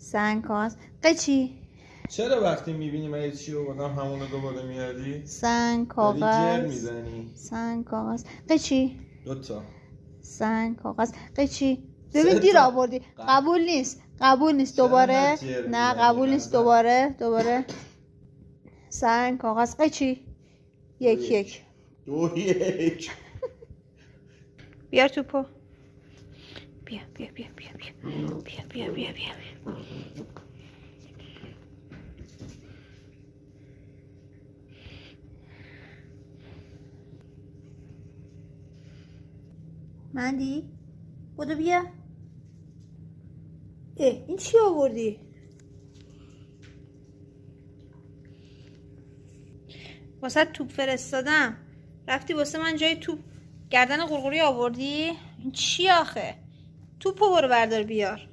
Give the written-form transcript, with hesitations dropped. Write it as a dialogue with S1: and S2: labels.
S1: سنگ کاغذ قیچی.
S2: چرا وقتی میبینی من یه چی رو بگم همونو دوباره میاری؟
S1: سنگ
S2: داری جر
S1: کاغذ.
S2: میزنی.
S1: سنگ کاغذ قیچی.
S2: 2
S1: سنگ کاغذ قیچی.
S2: سه
S1: ببین دیر
S2: تا.
S1: آوردی. قبول نیست. قبول نیست.
S2: چرا
S1: دوباره.
S2: انقدر جر
S1: نه
S2: میزنی
S1: قبول نیست.
S2: غزل؟
S1: دوباره. سنگ کاغذ قیچی. 1-1.
S2: 2-1.
S1: بیار توپو. بیا. بیا. مندی بودو بیا. این چی آوردی؟ واسه توپ فرستادم رفتی واسه من جای توپ گردن قرقری آوردی؟ این چی آخه؟ توپو برو بردار بیار.